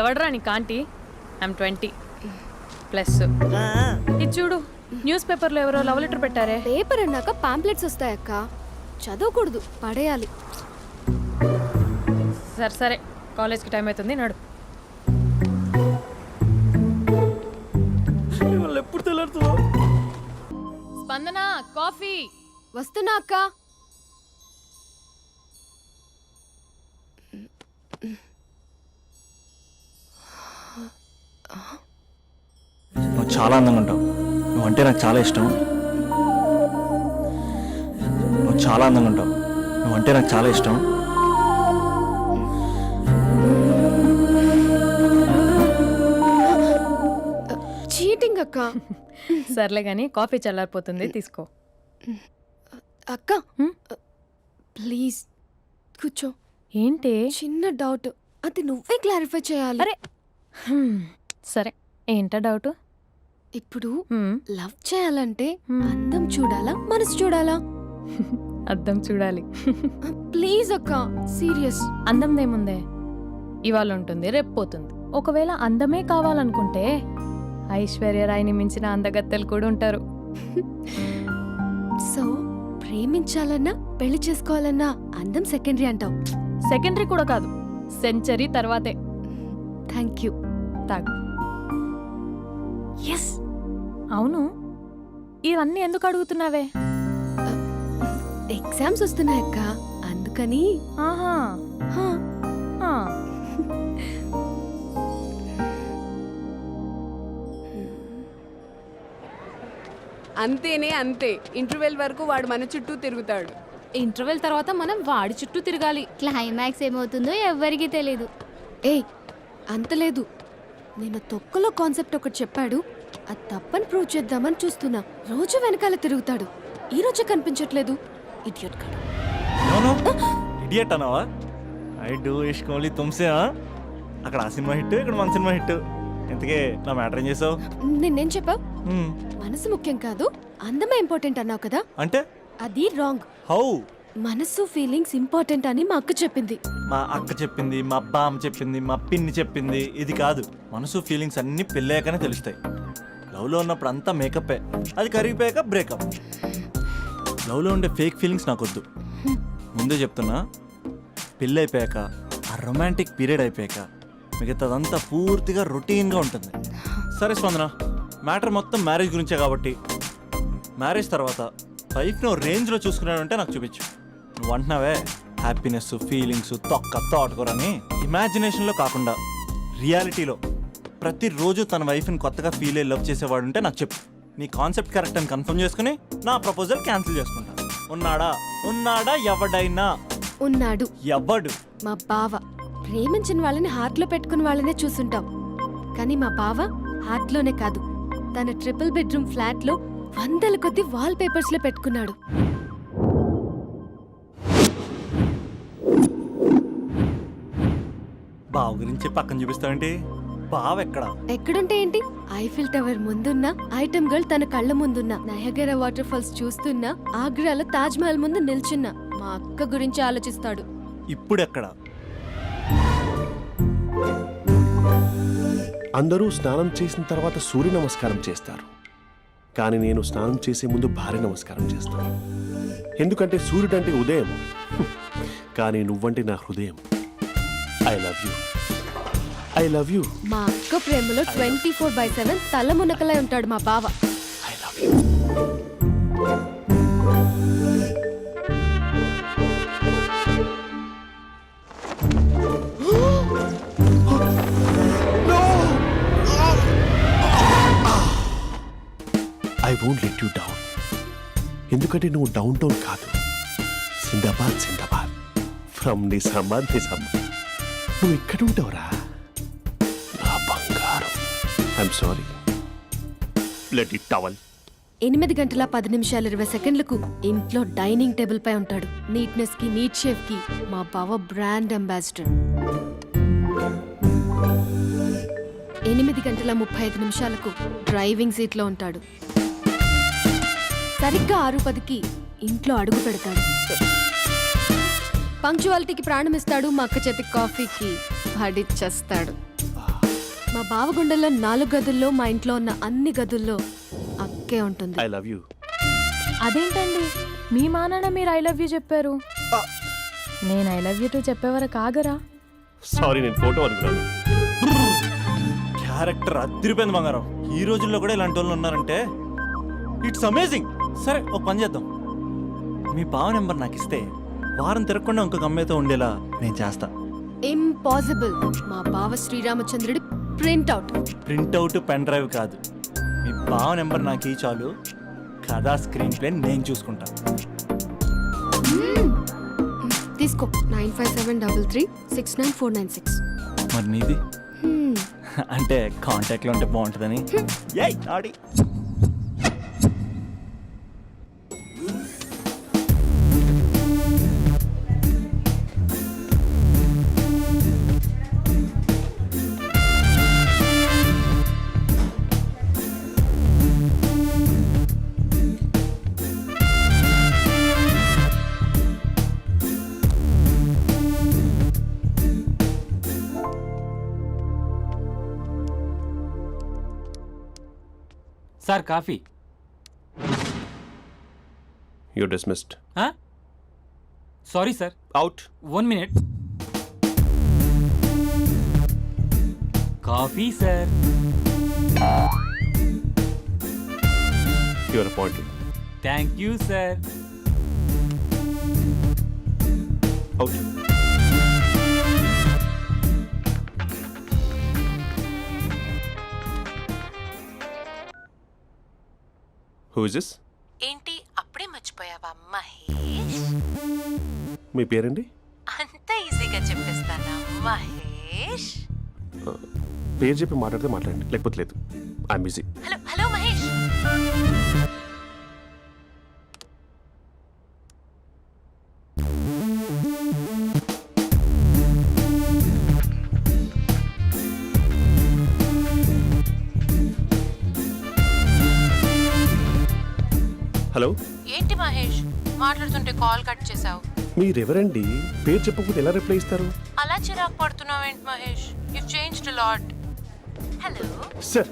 ఎవడరా నీ కాంటీ? I'm 20 plus. ఇది చూడు, న్యూస్ పేపర్లో ఎవరో లవ్ లెటర్ పెట్టారే. పేపర్ అన్నాక పాంప్లెట్స్ వస్తాయక్క, చదవకూడదు, పడేయాలి. సరే సరే, కాలేజ్కి టైం అవుతుంది, నడు. ఎప్పుడు తెల్లారుతుందో. స్పందన, కాఫీ. వస్తున్నా అక్క. నువ్వు చాలా అందంగా ఉంటావు. నువ్వంటే నాకు చాలా ఇష్టం. నువ్వు చాలా అందంగా ఉంటావు. నువ్వంటే నాకు చాలా ఇష్టం. చీటింగ్ అక్క. సర్లే కానీ కాఫీ చల్లారిపోతుంది, తీసుకో. అక్క ప్లీజ్ కూర్చో. ఏంటి? చిన్న డౌట్, అది నువ్వే క్లారిఫై చేయాలి. అరే సరే, ఏంటా డౌట్? ఇప్పుడు లవ్ చేయాలంటే అందం చూడాలా, మనసు చూడాలా? అద్దం చూడాలి. ప్లీజ్ అక్క, సీరియస్. అందందేముందే, ఇవాళ ఉంటుంది, రేపు పోతుంది. ఒకవేళ అందమే కావాలనుకుంటే ఐశ్వర్యరాయ్ని మించిన అందగత్తెలు కూడా ఉంటారు. సో ప్రేమించాలన్నా పెళ్లి చేసుకోవాలన్నా అందం సెకండరీ అంటావు? సెకండరీ కూడా కాదు, సెంచరీ తర్వాతే. Thank you. తాగు. ఎస్. అవును, ఇవన్నీ ఎందుకు అడుగుతున్నావే? ఎగ్జామ్స్ వస్తున్నాయక్క, అందుకని. ఆహా. హా. ఆ. అంతేనే అంతే. ఇంటర్వెల్ వరకు వాడు మన చుట్టూ తిరుగుతాడు. ఇంటర్వెల్ తర్వాత మనం వాడి చుట్టూ తిరగాలి. క్లైమాక్స్ ఏమవుతుందో ఎవ్వరికీ తెలీదు. ఏయ్ అంత లేదు, నేను తొక్కలో కాన్సెప్ట్ ఒకటి చెప్పాడు, అది తప్పని ప్రూవ్ చేద్దామని చూస్తున్నా. రోజు వెనకాల తిరుగుతాడు, ఈ రోజే కనిపించట్లేదు. ఇడియట్ కాడు. ఇడియట్ అన్నావా? ఐ డూ ఇష్క్ ఓన్లీ తుమ్సే. అక్కడ ఆ సినిమా హిట్, ఇక్కడ మన సినిమా హిట్. ఇంతకే నా మ్యాటర్ ఏం చేసావు? నిన్నేం చెప్పావు? మనసు ముఖ్యం కాదు, అందమే ఇంపార్టెంట్ అన్నావు కదా. అంటే అది రాంగ్. హౌ? మనసు ఫీలింగ్స్ ఇంపార్టెంట్ అని మా అక్క చెప్పింది. మా అక్క చెప్పింది, మా బామ్మ చెప్పింది, మా పిన్ని చెప్పింది. ఇది కాదు, మనసు ఫీలింగ్స్ అన్ని పెళ్ళాకనే తెలుస్తాయి. లవ్లో ఉన్నప్పుడు అంతా మేకప్పే, అది కరిగిపోయాక బ్రేకప్. లవ్లో ఉండే ఫేక్ ఫీలింగ్స్ నాకొద్దు. ముందే చెప్తున్నా, పెళ్ళి అయిపోయాక, ఆ రొమాంటిక్ పీరియడ్ అయిపోయాక మిగతాదంతా పూర్తిగా రొటీన్గా ఉంటుంది. సరే స్పందన, మ్యాటర్ మొత్తం మ్యారేజ్ గురించే కాబట్టి మ్యారేజ్ తర్వాత వైఫ్ను రేంజ్లో చూసుకున్నాడంటే నాకు చూపించు. నువ్వు అంటున్నావే హ్యాపీనెస్, ఫీలింగ్స్, తోటకూరని ఇమాజినేషన్లో కాకుండా రియాలిటీలో ప్రతిరోజు తన వైఫ్ని కొత్తగా ఫీల్ అయ్యి లవ్ చేసేవాడు ఉంటే నాకు చెప్పు. నీ కాన్సెప్ట్ కరెక్ట్ అని కన్ఫర్మ్ చేసుకుని నా ప్రపోజల్ క్యాన్సిల్ చేసుకుంటా. ఉన్నాడా ఎవడైనా? ఉన్నాడు. ఎవడు? మా బావ. ప్రేమించిన వాళ్ళని హార్ట్లో పెట్టుకున్న వాళ్ళనే చూసుంటాం, కానీ మా బావ హార్ట్లోనే కాదు, తన ట్రిపుల్ బెడ్రూమ్ ఫ్లాట్లో వందల కొద్ది వాల్ పేపర్స్ లో పెట్టుకున్నాడు. బావ గురించి పక్కన చూపిస్తావేంటి? బావ ఎక్కడుంటే ఏంటి? ఐఫిల్ టవర్ ముందున్న ఐటమ్ గర్ల్ తన కళ్ళ ముందున్న నయగరా వాటర్ ఫాల్స్ చూస్తున్నా, ఆగ్రాలో తాజ్ మహల్ ముందు నిల్చున్నా మా అక్క గురించి ఆలోచిస్తాడు. ఇప్పుడు ఎక్కడ? అందరూ స్నానం చేసిన తర్వాత సూర్య నమస్కారం చేస్తారు, కానీ నేను స్నానం చేసే ముందు భార్య నమస్కారం చేస్తాను. ఎందుకంటే సూర్యుడు అంటే ఉదయం, కానీ నువ్వంటే నా హృదయం. I love you, I love you. మా అక్క ప్రేమలో 24/7 తల మునకలై ఉంటాడు మా బావ. I love you. I won't let you down. ఎందుకంటే నువ్వు డౌన్ టౌన్ కాదు, జిందాబాద్ జిందాబాద్ ఫ్రమ్ నిజామాబాద్ నిజామాబాద్. నువ్వు ఇక్కడ ఉంటావురా నా బంగారం. I'm sorry, let it towel. 8 గంటల 10 నిమిషాలు 20 సెకండ్లకు ఇంట్లో డైనింగ్ టేబుల్ పై ఉంటాడు. నీట్నెస్ కి, నీట్ షేఫ్ కి మా బావ బ్రాండ్ అంబాసిడర్. 8 గంటల 35 నిమిషాలకు డ్రైవింగ్ సీట్లో ఉంటాడు. సరిగ్గా 6:10కి ఇంట్లో అడుగు పెడతాడు. పంక్చువాలిటీకి ప్రాణం ఇస్తాడు. మా అక్క చేతి కాఫీకి పడిచ్చేస్తాడు. మా బావగుండెల్లో 4 గదుల్లో మా ఇంట్లో ఉన్న అన్ని గదుల్లో అక్కే ఉంటుంది. I love you. అదేంటండి మీ మానాన్న మీరు ఐ లవ్ యూ చెప్పారు, నేను ఐ లవ్ యూ టు చెప్పేవరకు ఆగరా? సారీ, నేను ఫోటో అనుకున్నాను. క్యారెక్టర్ అదిరిపోయింది బంగారం. ఈ రోజుల్లో కూడా ఇలాంటి వాళ్ళు ఉన్నారంటే ఇట్స్ అమేజింగ్. సరే ఒక పని చేద్దాం, మీ బావ నెంబర్ నాకు ఇస్తే వారం తిరగకుండా ఇంకొక అమ్మాయితో ఉండేలా నేను చేస్తా. ఇంపాసిబుల్. మా బావ శ్రీరామచంద్రుడి ప్రింట్అవుట్. ప్రింట్అవుట్ పెన్ డ్రైవ్ కాదు, మీ బావ నెంబర్ నాకు ఈ చాలు, కథా స్క్రీన్ ప్లే నేను చూసుకుంటా. తీసుకో 9573369496. మరి నీది అంటే కాంటాక్ట్లో ఉంటే బాగుంటుందని. ఏయ్ ఆడి sir coffee. You dismissed. Sorry sir, out. 1 minute. Coffee sir. Your appointed. Thank you sir. Out. Who is this? ఏంటి అప్పుడే మర్చిపోయావా మహేష్? మీ పేరండి? అంత ఈజీగా చెప్పేస్తానా మహేష్? పేరు చెప్పి మాట్లాడితే మాట్లాడండి, లేకపోతే లేదు. I'm busy. Hello hello Mahesh. Hello. ఏంటి మహేష్ మాట్లాడుతుంటే కాల్ కట్ చేసావు? మీరెవరండి? పేరు చెప్పకపోతే ఎలా రిప్లై ఇస్తారు? అలా చిరాకు పడుతున్నావేంటి Mahesh? You changed lot. Hello sir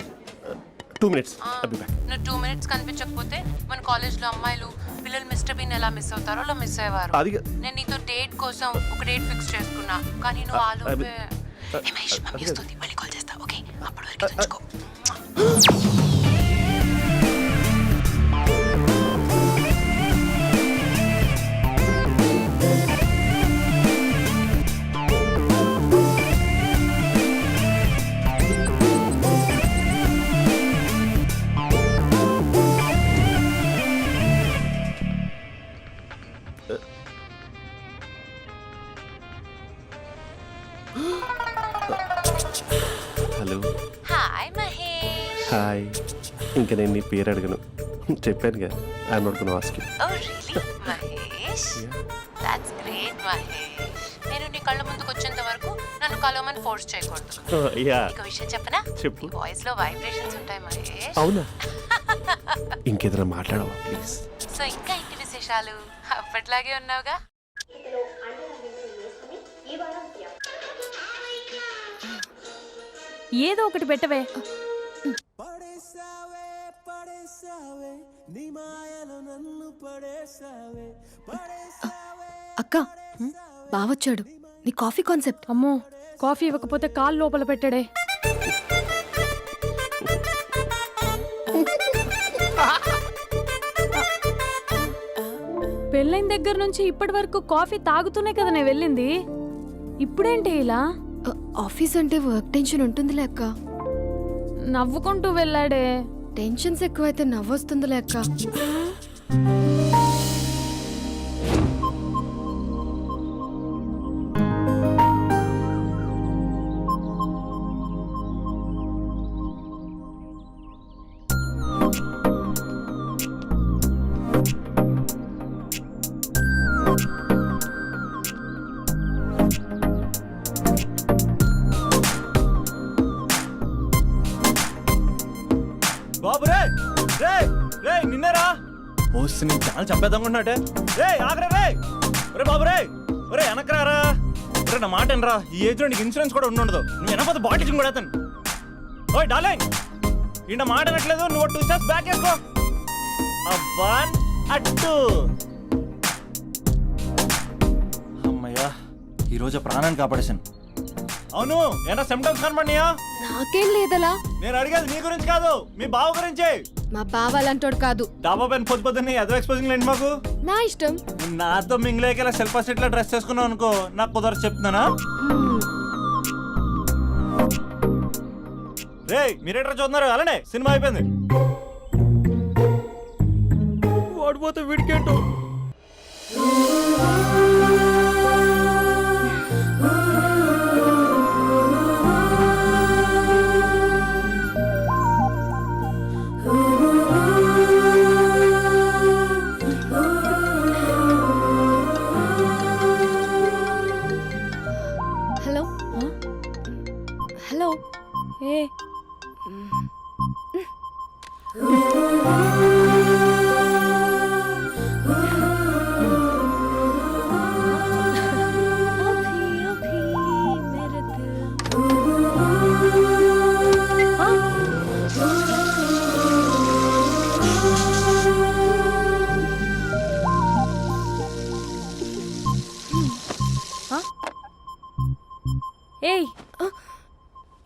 2 minutes. I'll be back. నువ్వు 2 minutes కనిపించకపోతే మన కాలేజ్లో అమ్మాయిలు పిల్లలు మిస్టర్ బీన్ ఎలా మిస్ అవుతారో అలా మిస్ అయ్యేవారు. అది నేను నీతో డేట్ కోసం ఒక డేట్ ఫిక్స్ చేసుకున్నా, కానీ నువ్వు ఆలోపే. ఏ మహేష్ మమ్మీ వస్తుంది, మళ్ళీ కాల్ చేస్తా. ఓకే అప్పటి వరకు తెచ్చుకో. హలో. హాయ్ మహేష్. హాయ్. ఇంకా నేను నీ పేరు అడగను, చెప్పానుగా. I'm not gonna ask you. Oh really Mahesh? That's great Mahesh. నేను నీ కళ్ళ ముందుకు వచ్చేంత వరకు నన్ను కలవమని ఫోర్స్ చేయకూడదు. యా. ఒక విషయం చెప్పనా? చెప్పు. వాయిస్ లో వైబ్రేషన్స్ ఉంటాయి మహేష్. అవునా? ఇంకేదైనా మాట్లాడవా ప్లీజ్? సో ఇంకా ఇంటి విశేషాలు అప్పట్లాగే ఉన్నావుగా? ఏదో ఒకటి పెట్టవే. అక్క బావొచ్చాడు. నీ కాఫీ కాన్సెప్ట్. అమ్మో, కాఫీ ఇవ్వకపోతే కాలు లోపల పెట్టాడే. పెళ్ళైన దగ్గర నుంచి ఇప్పటి వరకు కాఫీ తాగుతూనే కదా నేను వెళ్ళింది, ఇప్పుడేంటి ఇలా? ఆఫీస్ అంటే వర్క్ టెన్షన్ ఉంటుందిలే అక్క. నవ్వుకుంటూ వెళ్ళాడే. టెన్షన్స్ ఎక్కువైతే నవ్వొస్తుందిలే అక్క. బాబు రే రే రే నిన్నేరా పోస్ట్ నీ ఛానల్ చంపేద్దామన్నట్టే. రే ఆగరా రే. ఒరే బాబు రే, ఒరే వెనకరారా. ఒరే నా మాట అనరా, ఈ ఏజ్ లో నీకు ఇన్సూరెన్స్ కూడా ఉండదు. నువ్వు వెనకపోతే బాటిల్ కూడా అతను. ఓయ్ డార్లింగ్ ఈయన మాట అనట్లేదు, నువ్వు 2 స్టెప్స్ బ్యాక్ వేసుకో. 1 2. అమ్మయ్యా ఈరోజు ప్రాణాన్ని కాపాడేశాను. అవును ఏనా సిమ్టమ్స్ కనబడినాయా? నాకేం లేదలా. నేను అడిగేది నీ గురించి కాదు, మీ బావ గురించి. మా బావ అలాంటోడు కాదు. డాబా పైన పొద్దున్నే ఎదో ఎక్స్పోజింగ్ లేండి మాకు. నా ఇష్టం. నాతో మింగిలేక సెల్ఫ్ సెట్ డ్రెస్ చేసుకున్నావు అనుకో, నాకు కుదరదు చెప్తున్నానా? రే మీరేట్రా చూస్తున్నారు? అలానే సినిమా అయిపోయింది. వాడిపోతే వీడికేంటో. Hello hello. ఏ ఏయ్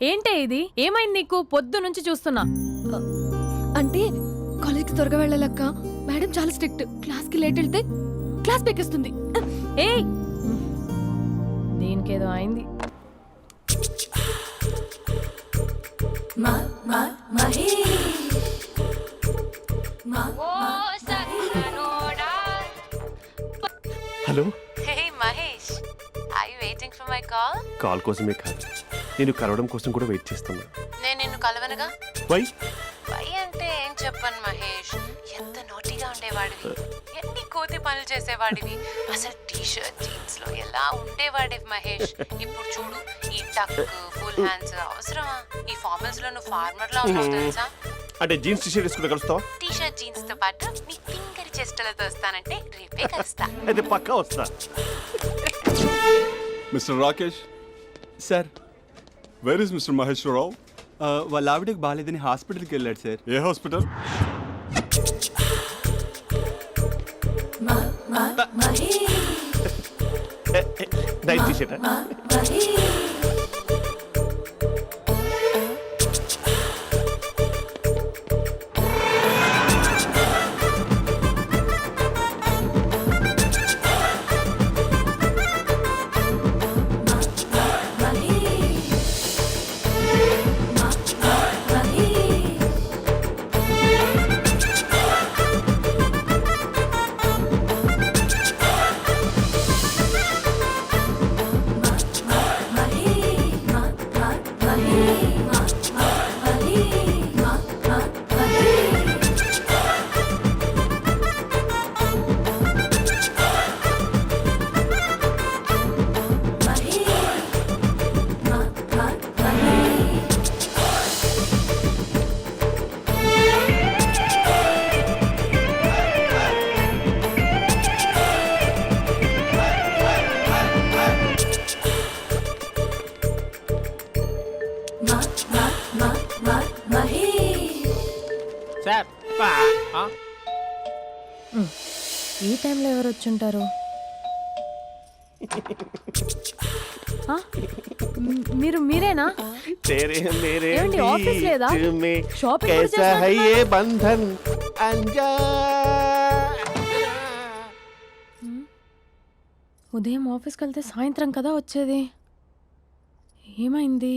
ఏంటే ఇది? ఏమైంది నీకు? పొద్దు నుంచి చూస్తున్నా. అంటే కాలేజ్కి త్వరగా వెళ్ళాలక్క. మేడం చాలా స్ట్రిక్ట్. క్లాస్కి లేట్ వెళ్తే క్లాస్ పెక్కిస్తుంది. ఏయ్ దీనికేదో అయింది. Hello. Hey Mahesh, are you waiting for my call? Call కోసమే కాదు, నేను కలవడం కోసం కూడా వెయిట్ చేస్తున్నా. నేను నిన్ను కలవనుగా. వై? వై అంటే ఏం చెప్పను మహేష్, ఎంత నోటిగా ఉండేవాడివి, ఎన్ని కోతి పనులు చేసేవాడివి, అసలు టీ షర్ట్ జీన్స్ లో ఎలా ఉండేవాడివి మహేష్. ఇప్పుడు చూడు, ఈ టక్ ఫుల్ హ్యాండ్స్ అవసరమా? ఈ ఫార్మల్స్ లో నువ్వు ఫార్మర్ లా ఉన్నావు తెలుసా? అంటే జీన్స్ టీ షర్ట్ వేసుకుంటే కలుస్తావా? టీ షర్ట్ జీన్స్ తో పాటు నీ ఫింగర్ చెస్టలతో వస్తానంటే రేపే కలుస్తా. అయితే పక్కా వస్తా. Mister Rakesh sir, where is mister Maheshwararao? వాళ్ళ ఆవిడకి బాగాలేదని హాస్పిటల్కి వెళ్ళాడు సార్. ఏ హాస్పిటల్? Night T shirt. ఈ టైంలో ఎవరు వచ్చుంటారు? మీరేనా? ఏమండి, ఆఫీస్ లేదా? షాపింగ్ కూడా చేస్తున్నారు? ఉదయం ఆఫీస్కి వెళ్తే సాయంత్రం కదా వచ్చేది. ఏమైంది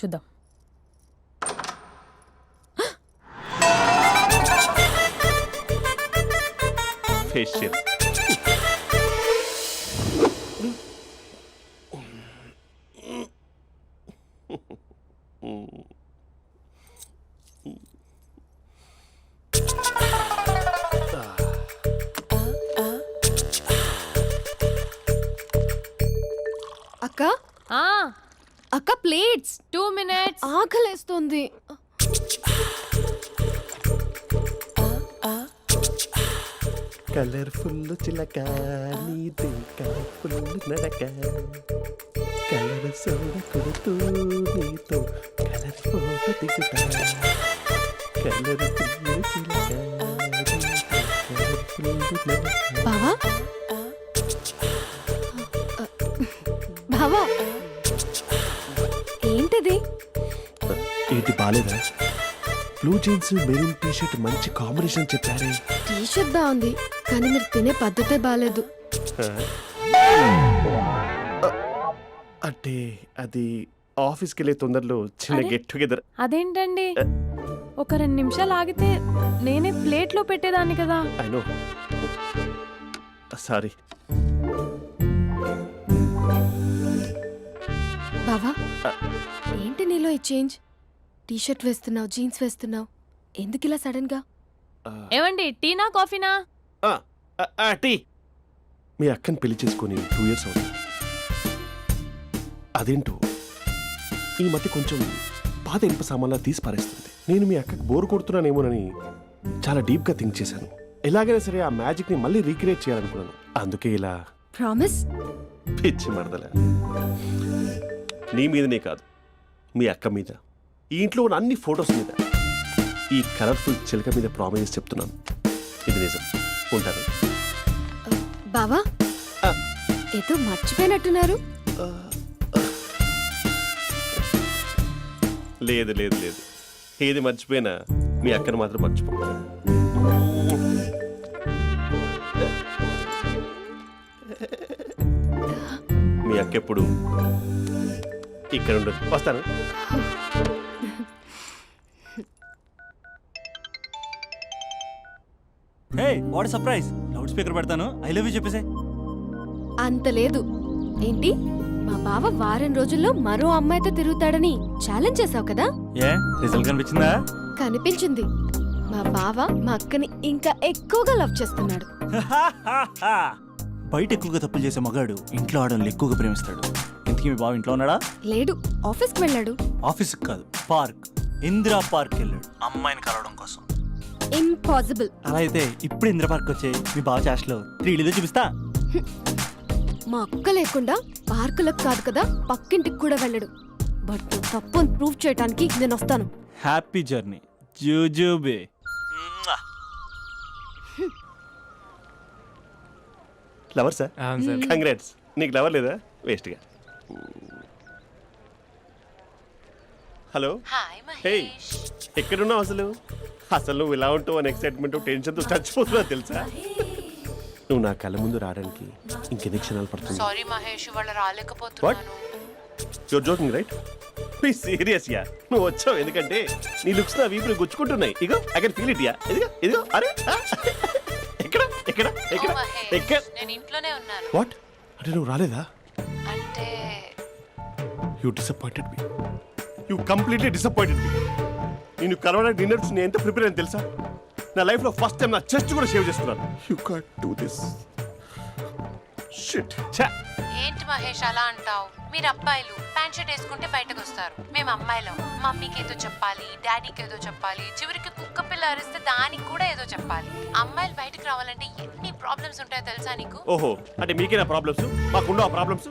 చూద్దాం. ఫేషియల్. అక్క అక్క ప్లేట్స్. 2 minutes. ఆకలేస్తుంది. కలర్ఫుల్ చిలక నీదే కలర్ఫుల్ నడక. కలర్ సోడ కొడుతూ నీతో కలర్ ఫోటో దిగుతా కలర్ బావా బావా ఏంటిది? ఏంటి బాలేదా? Blue jeans maroon T shirt మంచి కాంబినేషన్ చెప్పారే. టీ షర్ట్ బాగుంది కానీ మీరు తినే పద్ధతే బాగాలేదు. అంటే అది ఆఫీస్కి వెళ్ళే తొందరలో చిన్న అరే? Get together. అదేంటండి ఒక 2 నిమిషాలు ఆగితే నేనే ప్లేట్లో పెట్టేదాన్ని కదా. I know, sorry. బావా ఏంటి నీలో ఈ చేంజ్? టీ షర్ట్ వేస్తున్నావు, జీన్స్ వేస్తున్నావు, ఎందుకు ఇలా సడన్ గా? ఏమండి టీనా కాఫీనా? టీ. మీ అక్కని పెళ్లి చేసుకొని 2 years అవుతుంది. అదేంటో ఈ మధ్య కొంచెం పాత ఇనుప సామాన్లా తీసి పారేస్తుంది. నేను మీ అక్కకి బోరు కొడుతున్నానేమోనని చాలా డీప్గా థింక్ చేశాను. ఎలాగైనా సరే ఆ మ్యాజిక్ని మళ్ళీ రీక్రియేట్ చేయాలనుకున్నాను. అందుకే ఇలా. ప్రామిస్? పిచ్చి మరదల, నీ మీదనే కాదు, మీ అక్క మీద, ఈ ఇంట్లో ఉన్న అన్ని ఫొటోస్ మీద, ఈ కలర్ఫుల్ చిలక మీద ప్రామిస్ చెప్తున్నాను. ఇది నిజం. ఉంటాను. బావా ఆ. ఏదో మర్చిపోయినట్టున్నారు. లేదు లేదు లేదు, ఏది మర్చిపోయినా మీ అక్కను మాత్రం మర్చిపో. మీ అక్క ఎప్పుడు ఇక్కడ ఉండదు. వస్తాను. Hey what surprise! Loud speaker పెడతాను, ఐ లవ్ యూ చెప్పేసే. అంత లేదు. ఏంటి మా బావ వారం రోజుల్లో మరో అమ్మాయితో తిరుగుతాడని ఛాలెంజ్ చేసావు కదా? ఏ రిజల్ట్ కనిపించిందా? కనిపించింది. మా బావ మా అక్కని ఇంకా ఎక్కువగా లవ్ చేస్తున్నాడు. బయట ఎక్కువగా తప్పులు చేసే మగాడు ఇంట్లో ఆడవాళ్ళు ఎక్కువగా ప్రేమిస్తాడు. ఇంతకీ మీ బావ ఇంట్లో ఉన్నాడా? లేడు, ఆఫీస్కి వెళ్ళాడు. ఆఫీస్కి కాదు, పార్క్, ఇందిరా పార్క్ వెళ్ళాడు అమ్మాయిని కలవడం కోసం. ఇంపాసిబుల్. అలా అయితే ఇప్పుడు ఇందిరా పార్క్ వచ్చే మీ బావ చాష్లో 3Dలో చూపిస్తా. మా అక్క లేకుండా పార్కులకు కాదు కదా పక్కింటికి కూడా వెళ్ళడు. బట్ నువ్వు తప్పు ప్రూవ్ చేయడానికి నేను వస్తాను. హ్యాపీ జర్నీ జూజూబే. Lover sir? కంగ్రాట్స్. నీకు లవర్ లేదా? వేస్ట్గా. హలో. Hi hey, Mahesh. ఎక్కడున్నావు అసలు? అసలు నువ్వు ఇలా ఉంటావు అని ఎక్సైట్మెంట్ టెన్షన్తో చచ్చిపోతున్నా తెలుసా? నువ్వు నా కళ్ళ ముందు రావడానికి ఇంకెన్ని క్షణాలు పడుతుంది? సారీ మహేష్, వాళ్ళు రాలేకపోతున్నాను. Your joking right? Please serious యా. నువ్వు వచ్చావు ఎందుకంటే నీ లుక్స్ నా వీపులు గుచ్చుకుంటున్నాయి. ఇగో ఐ కెన్ ఫీల్ ఇట్ యా. ఇదిగో ఇదిగో. అరే ఎక్కడ ఎక్కడ ఎక్కడ ఓ మహేష్, ఎక్కడ? నేను ఇంట్లోనే ఉన్నాను. వాట్ అంటే నువ్వు రాలేదా? అంటే you disappointed me. You completely disappointed me. నేను కలవడానికి డిన్నర్స్ నేను ఎంత ప్రిపేర్ అని తెలుసా? నా లైఫ్లో ఫస్ట్ టైం నా చెస్ట్ కూడా సేవ్ చేస్తున్నాను. You can't do this. Shit. ఏంటి మహేష్ అలా అంటావు? మీరు అబ్బాయిలు ప్యాంట్ షర్ట్ వేసుకుంటే బయటకు వస్తారు. మేము అమ్మాయిలం మమ్మీకి ఏదో చెప్పాలి, డాడీకి ఏదో చెప్పాలి, చివరికి కుక్క పిల్ల అరిస్తే దానికి కూడా ఏదో చెప్పాలి. అమ్మాయిలు బయటకు రావాలంటే ఎన్ని ప్రాబ్లమ్స్ ఉంటాయో తెలుసా నీకు? ఓహో, అంటే మీకేనా ప్రాబ్లమ్స్? మాకుండా ఆ ప్రాబ్లమ్స్?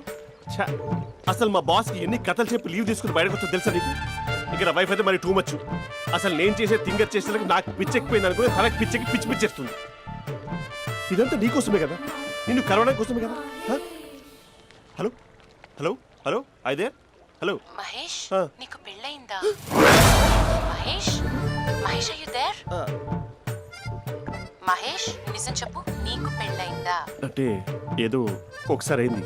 అసలు మా బాస్కి ఎన్ని కథలు చెప్పి లీవ్ తీసుకుని బయటకు వచ్చా తెలుసా నీకు? ఇక్కడ వైఫ్ అయితే మరి టూ మచ్. అసలు నేను చేసే థింగర్ చేసేందుకు నాకు పిచ్చెక్కిపోయింది అనుకుని తనకి పిచ్చెక్కి పిచ్చి పిచ్చేస్తుంది. ఇదంతా నీకోసమే కదా, నిన్ను కలవడానికి కోసమే కదా. హలో హలో హలో అయితే హలో మహేష్, ఆ. నీకు పెళ్ళయిందా? Mahesh, Mahesh are you there? Mahesh నిజం చెప్పు, నీకు పెళ్ళయిందా? అంటే ఏదో ఒకసారి అయింది,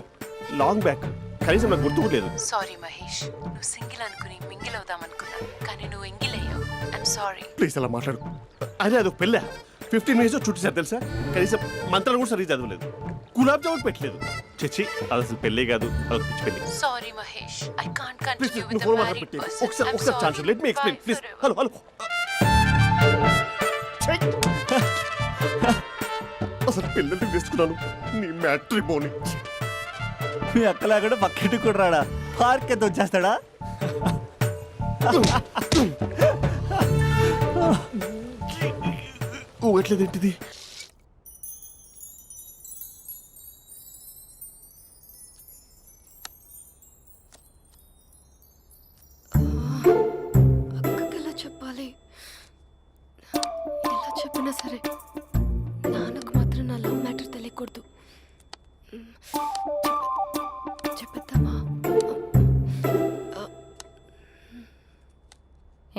లాంగ్ బ్యాక్, కనీసం నాకు గుర్తు కూడా లేదు. సారీ మహేష్, నువ్వు సింగిల్ అనుకుని మింగిల్ అవుదాం అనుకున్నా, కానీ నువ్వు ఎంగిల్ అయ్యావు. I'm sorry. ప్లీజ్ అలా మాట్లాడు. అదే అదొక పెళ్ళా? 15 minutes చుట్టేసారు తెలుసా? కనీసం మంత్రాలు కూడా సరిగ్గా చదవలేదు, గులాబ్ జామున్ పెట్టలేదు. చచ్చి, అది అసలు పెళ్ళే కాదు, అదొక పిచ్చి పెళ్ళి. Sorry Mahesh, I can't please continue with నువ్వు ద ఫోన్ మ్యారీడ్ మాట్లాడి పర్సన్. ఒకసారి chance let me explain please. Hello hello. అసలు పిల్లల్ని తీసుకున్నాను నీ మ్యాట్రిమోని. మీ అక్కలాగా పక్కింటి కూడా రాడా? పార్క్ ఎంత వచ్చేస్తాడా? ఎట్లేదేంటిది?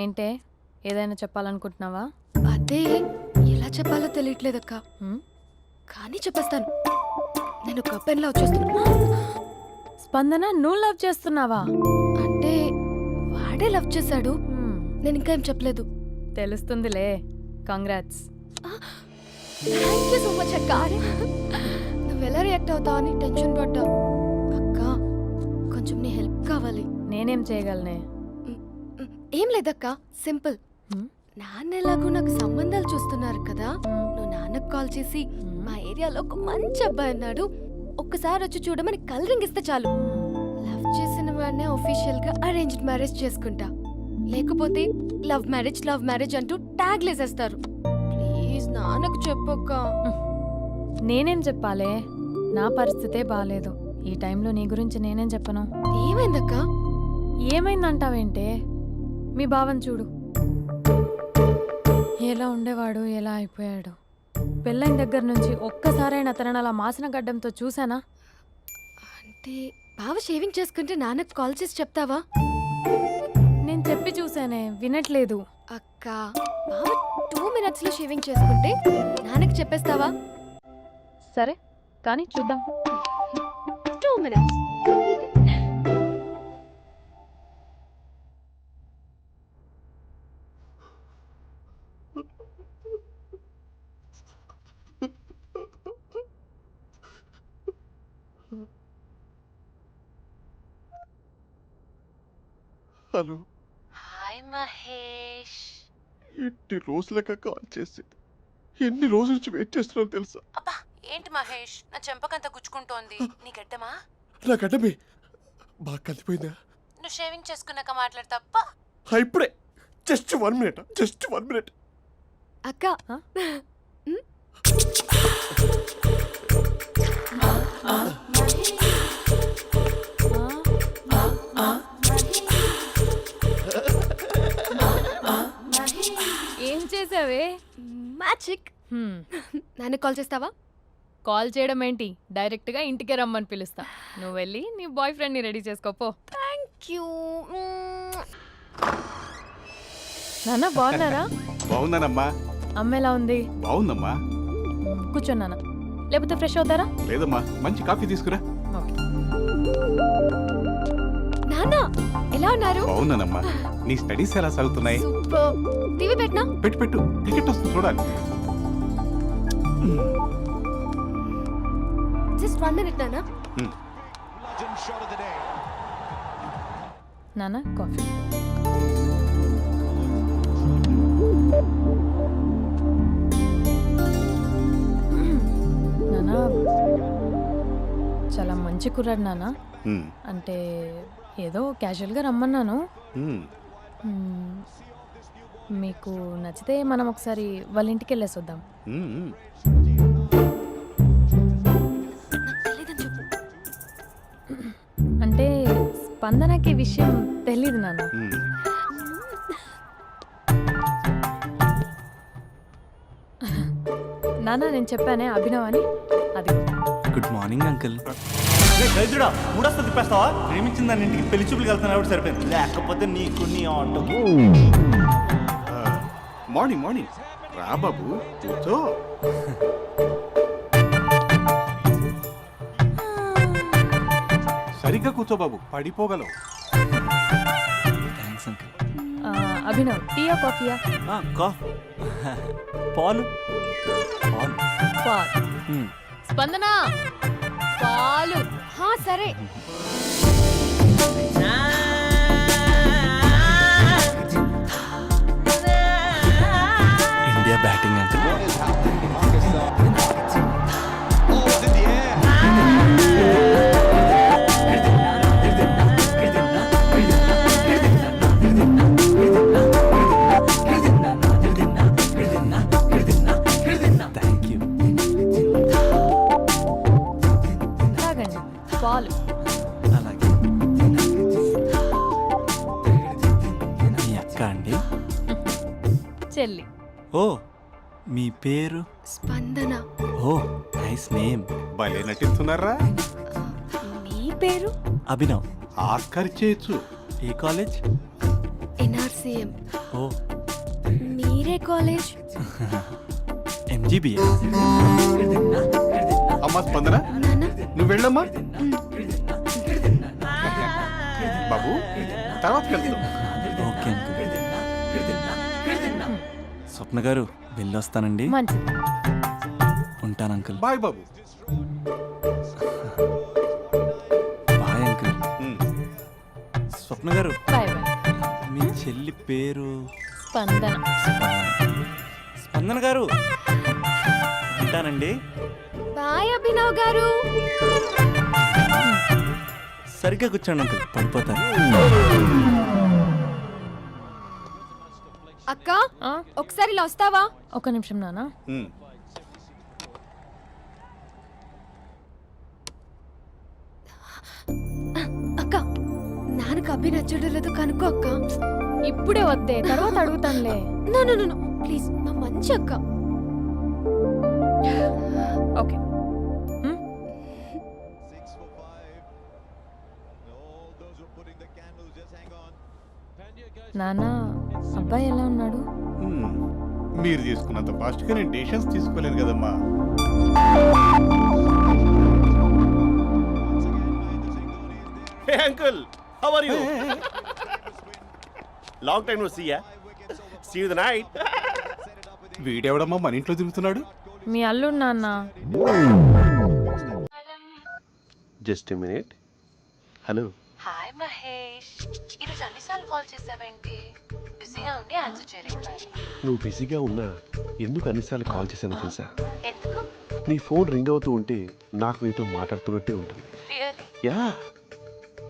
ఏంటే ఏదైనా చెప్పాలనుకుంటున్నావా? అదే ఎలా చెప్పాలో తెలియట్లేదక్క. హ్మ్? కానీ చెప్పేస్తాను. నేను ఒక అబ్బాయిలా వచ్చేస్తున్నా. స్పందన నువ్వు లవ్ చేస్తున్నావా? అంటే వాడే లవ్ చేశాడు. హ్మ్, నేను ఇంకా ఏం చెప్పలేదు. తెలుస్తుందిలే. Congrats. Thank you so much అక్క. నువ్వు ఎలా రియాక్ట్ అవుతావు అని టెన్షన్ పడ్డా. అక్క కొంచెం నీ హెల్ప్ కావాలి. నేనేం చేయగలనే? ఏం లేదక్క, సింపుల్. హ్మ్? నాన్న ఎలాగో నాకు సంబంధాలు చూస్తున్నారు కదా, నువ్వు నాన్నకు కాల్ చేసి మా ఏరియాలో ఒక మంచి అబ్బాయి అన్నాడు, ఒక్కసారి వచ్చి చూడమని కలరింగ్ ఇస్తే చాలు. లవ్ చేసిన వాడినే ఒఫీషియల్ గా అరేంజ్డ్ మ్యారేజ్ చేసుకుంటా. లేకపోతే లవ్ మ్యారేజ్ అంటూ ట్యాగ్ లేసేస్తారు. ప్లీజ్ నాన్నకు చెప్పక్క. నేనేం చెప్పాలే? నా పరిస్థితే బాలేదు. ఈ టైంలో నీ గురించి నేనేం చెప్పను? ఏమైందక్క? ఏమైందంటావేంటే? మీ భావం చూడు, ఎలా ఉండేవాడు, ఎలా అయిపోయాడు. పెళ్ళైన దగ్గర నుంచి ఒక్కసారైనా తనని అలా మాసిన గడ్డంతో చూసానా? అంటే బావ షేవింగ్ చేసుకుంటే నాన్నకు కాల్ చేసి చెప్తావా? నేను చెప్పి చూసానే, వినట్లేదు. అక్క బావ 2 minutes లో షేవింగ్ చేసుకుంటే నాన్నకి చెప్పేస్తావా? సరే కానీ చూద్దాం. 2 minutes. Hello, hi Mahesh. ఎన్ని రోజులక కాల్ చేసి ఎన్ని రోజుల నుంచి వెయిట్ చేస్తున్నావు తెలుసా? అబ్బా ఏంటి మహేష్, నా చెంపకంత గుచ్చుకుంటోంది. నీ గడ్డమా? నా గడ్డమే బాగా కలిపోయిందా? నువ్వు షేవింగ్ చేసుకున్నాక మాట్లాడతాప్పా. ఇప్పుడే జస్ట్ 1 minute. అక్క ఏం చేసావే? మ్యాజిక్. నాన్న కాల్ చేస్తావా? కాల్ చేయడం ఏంటి, డైరెక్ట్గా ఇంటికే రమ్మని పిలుస్తా. నువ్వు వెళ్ళి నీ బాయ్ ఫ్రెండ్ని రెడీ చేసుకోపో. Thank you. నాన్న బాగున్నారా? బాగున్నానమ్మా. అమ్మ ఎలా ఉంది? బాగుందమ్మా. కూర్చోన్నానా, లేకపోతే ఫ్రెష్ అవుతారా? లేదమ్మా, మంచి కాఫీ తీసుకురా. ఓకే. నాన్న ఎలా ఉన్నారు? బాగున్నానమ్మా. నీ స్టడీస్ ఎలా సాగుతున్నాయి? సూపర్. టీవీ పెట్టనా? పెట్టు టికెట్ వస్తుంది చూడాలి. జస్ట్ 1 minute నాన్న. నాన్న కాఫీ. నాన్న చాలా మంచి కుర్రాడు నాన్న. అంటే ఏదో క్యాజువల్గా రమ్మన్నాను. మ్మ్. మీకు నచ్చితే మనం ఒకసారి వాళ్ళ ఇంటికి వెళ్ళేసి వద్దాం. నాకు తెలీదని చెప్పు. అంటే స్పందనకి విషయం తెలీదు నాన్న. నాన్న నేను చెప్పానే అభినవ్ అని, అది. Good morning uncle. దరిద్రుడా, మూడొస్తా తిప్పేస్తావా? ప్రేమించిన దాని ఇంటికి పెళ్లి చూపులు వెళ్తాను కాబట్టి సరిపోయింది, లేకపోతే నీకు నీ ఆటోకి. మార్నింగ్ రా బాబు, కూర్చో. సరిగ్గా కూర్చో బాబు, పడిపోగలవు. Thanks uncle. అభినవ్ టీయా కాఫీయా? పాలు. పాలు. స్పందన పాలు. సరే. India batting uncle. Thank you. తాగండి పాలు. అలాగే. మీ అక్క అండి? చెల్లి. ఓ, మీ పేరు? స్పందన. ఓ, నైస్ నేమ్. భలే నటిస్తున్నారా? మీ పేరు? అభినవ్. ఆస్కర్ చేయొచ్చు. ఏ కాలేజ్? ఎన్ఆర్సీఎం. ఓ మీరే కాలేజ్? ఎంజీబీఏ. అమ్మా స్పందన నాన్న నువ్వు వెళ్ళమ్మా బాబు తర్వాత వెళ్తాం. Okay uncle. స్వప్న గారు వెళ్ళొస్తానండి. మంచిది. ఉంటాను అంకుల్. బాయ్ బాబు. Bye uncle. ఉమ్. స్వప్న గారు బాయ్ బాయ్. మీ చెల్లి పేరు స్పందన. స్పందన గారు ఉంటానండి. బాయ్ అభినవ్ గారు. సరిగ్గా కూర్చోండి అంకుల్, పడిపోతారు. అక్క ఆ? ఒకసారి ఇలా వస్తావా? ఒక నిమిషం నాన్న. ఉమ్. అక్క నాన్నకు అభి నచ్చడం లేదో కనుక్కో అక్క. ఇప్పుడే వద్దే, తర్వాత అడుగుతానులే. నో నో నో ప్లీజ్, నా మంచి అక్క. ఓకే. నాన్న, అబ్బాయి ఎలా ఉన్నాడు? ఉమ్. మీరు తీసుకున్నంత ఫాస్ట్గా నేను డెసిషన్స్ తీసుకోలేను కదమ్మా. Hey uncle, how are you? Long time no see ya. See you the night. వీడెవడమ్మా మన ఇంట్లో తిరుగుతున్నాడు? మీ అల్లుడు నాన్న. Just a minute. Hello. Hi Mahesh, ఈరోజు అన్నిసార్లు కాల్ చేసావేంటి? బిజీగా ఉండి ఆన్సర్ చేయలేదు. నువ్వు బిజీగా ఉన్నా ఎందుకు అన్నిసార్లు కాల్ చేశానో తెలుసా? ఎందుకు? నీ ఫోన్ రింగ్ అవుతూ ఉంటే నాకు నీతో మాట్లాడుతున్నట్టే ఉంటుంది. రియల్లీ? యా,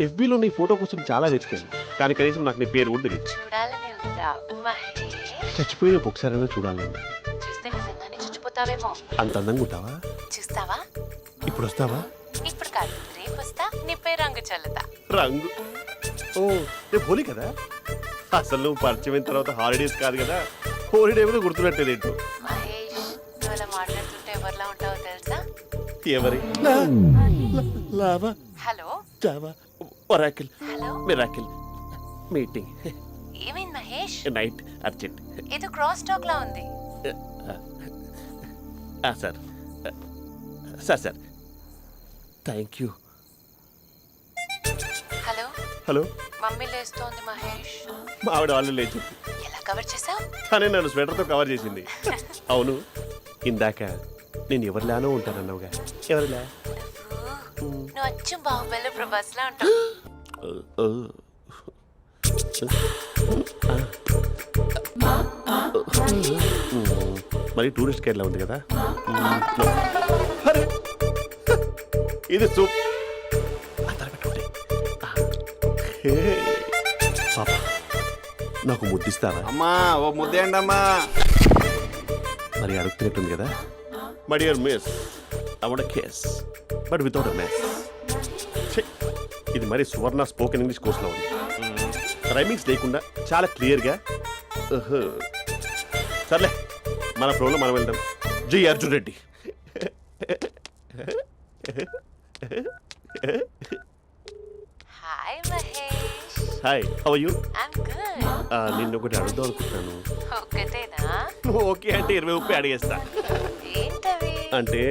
ఎఫ్బీలో నీ ఫోటో కోసం చాలా వెతికాను, కానీ కనీసం నాకు నీ పేరు కూడా తెలియదు. చూడాలని ఉందా మహేష్? చచ్చిపోయిన ఒకసారైనా చూడాలని. చూస్తే నిజంగానే చచ్చిపోతావేమో. అంత అందంగా ఉంటావా? చూస్తావా? ఇప్పుడు వస్తావా? ఇప్పుడు కాదు, రేపు వస్తా, నీపై రంగు చల్లుతా. రంగు? ఓ రేపు హోలీ కదా. అసలు నువ్వు పరిచయం అయిన తర్వాత హాలిడేస్ కాదు కదా, హోలిడే కూడా గుర్తున్నట్టేదేంటో. మహేష్, నువ్వు అలా మాట్లాడుతుంటే ఎవరిలా ఉంటావో తెలుసా? ఎవరి lava hello java oracle hello, miracle meeting ఏమైంది మహేష్? Night urgent. ఏదో క్రాస్ టాక్ లా ఉంది. Sir sir sir thank you. Hello, hello, mummy లేస్తోంది మహేష్. మా ఆవిడ వాళ్ళు లేచి ఎలా కవర్ చేసావు? తనే నన్ను స్వెటర్తో కవర్ చేసింది. అవును, ఇందాక నేను ఎవరిలానో ఉంటానన్నావుగా, ఎవరిలా? నువ్వు అచ్చం బాహుబలి ప్రభాస్ లా ఉంటావు. మరి టూరిస్ట్ గైడ్లా ఉంది కదా. అరే, ఇది సూప్. పాపా, నాకు ముద్దిస్తావా? అమ్మా ఓ ముద్దేయండి అమ్మా. మరి అడుగుతున్నట్టుంది కదా. My dear miss, I want kiss but without a mess. ఇది మరి సువర్ణ స్పోకెన్ ఇంగ్లీష్ కోర్సులో ఉంది. రైమింగ్స్ లేకుండా చాలా క్లియర్గా. సర్లే, మన ప్రోలో మనం వెళ్దాం. జై Arjun Reddy. Hi Mahesh. Hi, how are you? I'm good. నిన్ను ఒకటి అడుగుదాం అనుకుంటున్నాను. ఒక్కటేనా? ఓకే అంటే 20 రూపాయలు అడిగేస్తా. ఏంటవి? అంటే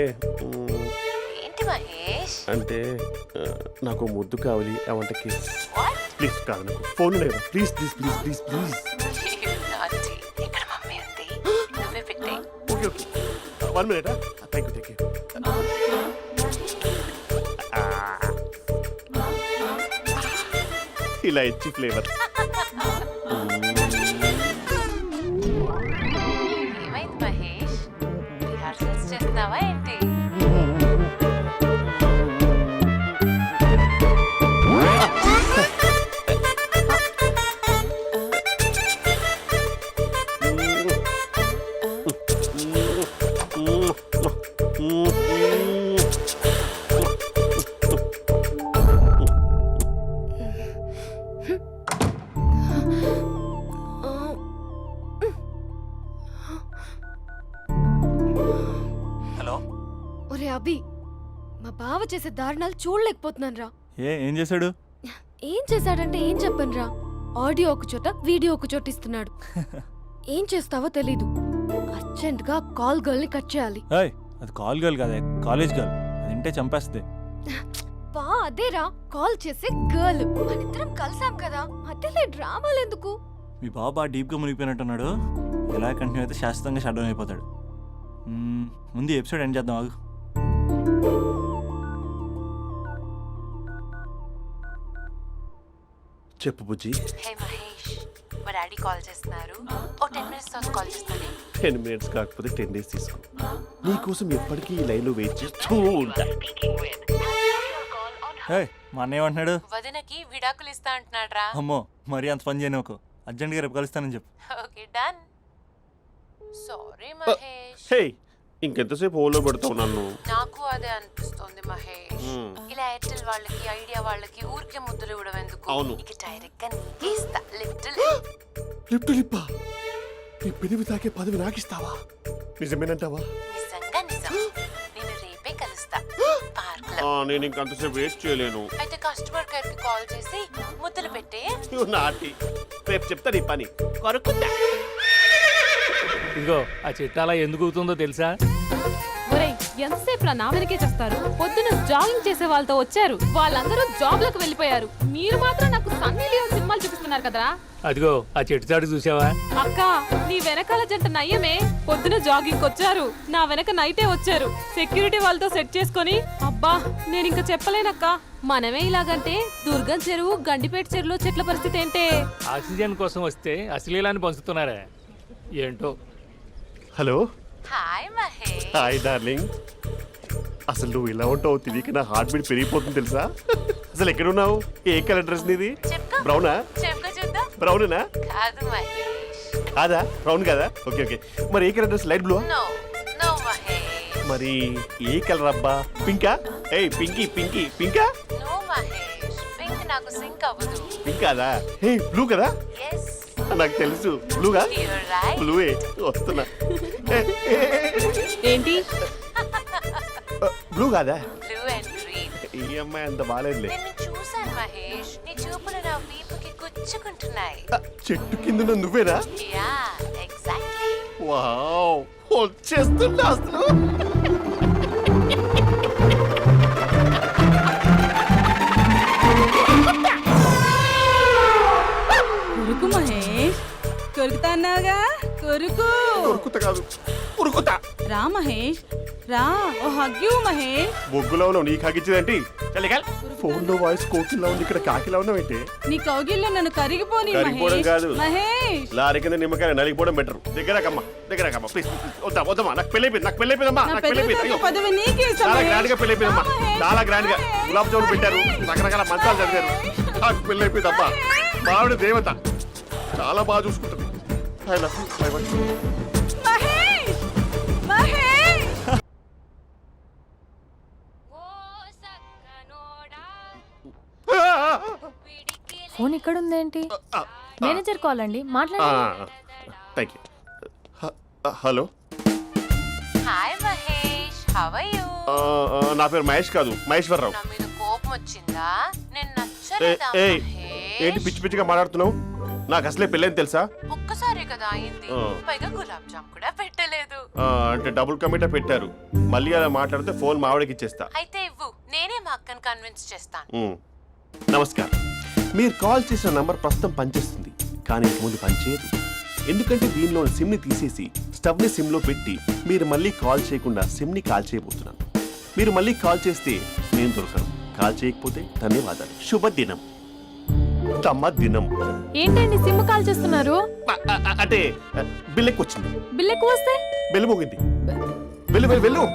ఏంటి మహేష్? అంటే నాకు ముద్దు కావాలి. I want kiss. What? Please కాదు, నాకు ఫోన్ లేదు. Please please please please please. నాటి ఇక్కడ మమ్మీ ఉంది, నువ్వే పెట్టే. Okay okay, 1 minute. Thank you thank you. ఇలా ఇచ్చి ఫ్లేవర్. ఏమైంది మహేష్? రిహార్సల్స్ చేస్తున్నావా ఏంటి? హలో. ఒరే అభి, మా బావ చేసే దారుణాలు చూడలేకపోతున్నాను రా. ఏం చేశాడు? ఏం చేశాడంటే ఏం చెప్పను రా. ఆడియో ఒక చోట వీడియో ఒక చోట ఇస్తున్నాడు. ఏం చేస్తావో తెలీదు. అర్జెంట్ గా కాల్ గర్ల్ ని కట్ చేయాలి. ఏయ్, అది కాల్ గర్ల్ కాదే, కాలేజ్ గర్ల్. అది వింటే చంపేస్తుంది. బా అదేరా కాల్ చేసే గర్ల్. మనిద్దరం కలిసాం కదా, మధ్యలో డ్రామాలు ఎందుకు? మీ బాబా డీప్గా మునిగిపోయినట్టున్నాడు. ఎలా కంటిన్యూ అయితే శాశ్వతంగా షట్ డౌన్ అయిపోతాడు. ముందు ఎపిసోడ్ ఎండ్ చేద్దాం ఆగు. చెప్పు బుజ్జి. హే మహేష్, మా డాడీ కాల్ చేస్తున్నారు. ఓ 10 minutes తర్వాత కాల్ చేస్తాను. 10 minutes కాకపోతే 10 days తీసుకో. నీకోసం ఎప్పటికీ ఈ లైన్లో వెయిట్ చేస్తూ ఉంటా. ఏయ్, మా అన్నయ్య ఏమంటున్నాడు? వదినకి విడాకులు ఇస్తా అంటున్నాడు రా. అమ్మో, మరీ అంత పని చేయను. అర్జెంట్గా రేపు కలుస్తానని చెప్పు. Okay done. సారీ మహేష్. హే, ఇంకెంతసేపు హోల్లో పెడతావు నన్ను? నాకు అదే అనిపిస్తుంది మహేష్. ఇలా ఎయిర్టెల్ వాళ్ళకి, ఐడియా వాళ్ళకి ఊరికే ముద్దులు ఇవ్వడం ఎందుకు? అవును. ఇక డైరెక్ట్ గా నీకే ఇస్తా. లిటిల్ లిప్టు లిప్పా, నీ పెదవి తాకే పదవి నాకిస్తావా? నిజమేనంటావా? నిజంగా నిజం. నేను రేపే కలుస్తా పార్క్ లో. నేను ఇంకంతసేపు వెయిట్ చేయలేను. అయితే కస్టమర్ కేర్ కి కాల్ చేసి ముద్దులు పెట్టే. నాటి రేపు చెప్తా నీ పని. కొరుకుంటా. ఇదిగో ఆ చిట్టాలా ఎందుకు అవుతుందో తెలుసా? ఒరేయ్, ఎంతసేపు నా వెనకే చేస్తారు? పొద్దున జాగింగ్ చేసే వాళ్ళతో వచ్చారు, వాళ్ళందరూ జాబ్ లకు వెళ్ళిపోయారు. మీరు మాత్రం నాకు సన్నీ లియోన్ సినిమాలు చూపిస్తున్నారు కదరా. అదిగో ఆ చెట్టు చాటు చూసావా? అక్క, నీ వెనకాల జంట నయ్యమే. పొద్దున జాగింగ్ వచ్చారు, నా వెనక నైటే వచ్చారు. సెక్యూరిటీ వాళ్ళతో సెట్ చేసుకొని, అబ్బా నేను ఇంకా చెప్పలేనక్క. మనమే ఇలాగంటే దుర్గం చెరువు, గండిపేట చెరువులో చెట్ల పరిస్థితి ఏంటే? ఆక్సిజన్ కోసం వస్తే అశ్లీలాన్ని పంచుతున్నారా ఏంటో. Hello. Hi Mahesh. Hi darling. అసలు నువ్వు ఇలా ఉంటావు తిరిగి నా హార్ట్ బీట్ పెరిగిపోతుంది తెలుసా? అసలు ఎక్కడున్నావు? ఏ కలర్ డ్రెస్ నీది? చెప్పుకో. బ్రౌనా? చెప్పుకో చూద్దాం. బ్రౌనేనా? కాదు మహేష్. కాదా? బ్రౌన్ కదా? Okay okay. మరి ఏ colour dress? Light blue? No no Mahesh. మరి ఏ కలర్ అబ్బా? పింకా? ఏయ్ పింకీ పింకీ పింకా? నో మహేష్, పింక్ నాకు సింక్ అవ్వదు. పింక్ కాదా? హే బ్లూ కదా? ఎస్, నాకు తెలుసు. బ్లూగా? You're right. బ్లూవే వస్తున్నా. ఏంటి? బ్లూ కాదా? Blue and green. ఈ అమ్మాయి అంత బాగాలేదులే. నిన్ను చూశాను మహేష్, నీ చూపులు నా వీపుకి గుచ్చుకుంటున్నాయి. చెట్టు కింద నువ్వేనా? Yeah exactly. వావ్, వచ్చేస్తున్నా అసలు. కొరుకు మహేష్, కొరుకుతా అన్నావుగా, కొరుకు. ఉరుకుతా కాదు, ఉరుకుతా. రా మహేష్, రా. ఓ హగ్గు మహేష్. బొగ్గులో ఉన్నావు, నీకు హగిచ్చేదేంటి? ఫోన్ లో వాయిస్ కోకిలా ఉంది, ఇక్కడ కాకిలా ఉన్నావేంటి? నీ కౌగిల్లో నన్ను కరిగిపోని కరిగిపోవడం కాదు, మహేష్. లారీ కింద నిమ్మకాయ నలిగిపోవడం బెటర్. దగ్గరకమ్మా ప్లీజ్. వద్దమ్మా, నాకు పెళ్ళైపోయింది, నాకు పెళ్ళైపోయిందమ్మా, నాకు పెళ్ళైపోయింది. అయ్యో, పదవి నీకే ఇస్తా చాలా మహేష్. గ్రాండ్ గా పెళ్ళైపోయిందమ్మా, చాలా గ్రాండ్ గా. గులాబ్ జామున్ పెట్టారు, రకరకాల మంచాలు చదివారు. నాకు పెళ్ళైపోయిందమ్మా. మావిడ దేవత, చాలా బాగా చూసుకుంటుంది. I love you. I want you. Mahesh, Mahesh. Phone ఇక్కడ ఉందేంటి? మేనేజర్ కాల్ అండి, మాట్లాడండి. Thank you. Hello. Hi Mahesh, how are you? నా పేరు మహేష్ కాదు, మహేశ్వరరావు. నా మీద కోపం వచ్చిందా? నేను నచ్చలేదా మహేష్? ఏంటి పిచ్చి పిచ్చిగా మాట్లాడుతున్నావు? నాకు అసలే పెళ్ళని తెలుసా? ఒక్కసారి కదా అయింది, పైగా గులాబ్ జామ్ కూడా పెట్టలేదు. అంటే డబుల్ కమిటా పెట్టారు. మళ్ళీ అలా మాట్లాడితే ఫోన్ మావిడకి ఇచ్చేస్తా. అయితే ఇవ్వు, నేనే మా అక్కని కన్విన్స్ చేస్తాను. నమస్కారం. మీరు కాల్ చేసిన నంబర్ ప్రస్తుతం పనిచేస్తుంది, కానీ ఇంక ముందు పనిచేయదు. ఎందుకంటే దీనిలో సిమ్ని తీసేసి స్టవ్ని సిమ్లో పెట్టి మీరు మళ్ళీ కాల్ చేయకుండా సిమ్ని కాల్ చేయబోతున్నాను. మీరు మళ్ళీ కాల్ చేస్తే నేను దొరకను, కాల్ చేయకపోతే ధన్యవాదాలు. శుభదినం. తమ దినం. ఏంటండి సిమ్ కాల్ చేస్తున్నారు? అంటే బిల్ ఎక్కువ వచ్చింది. బిల్ ఎక్కువ వస్తే బెల్లు మోగింది. వెళ్ళు వెళ్ళు వెళ్ళు.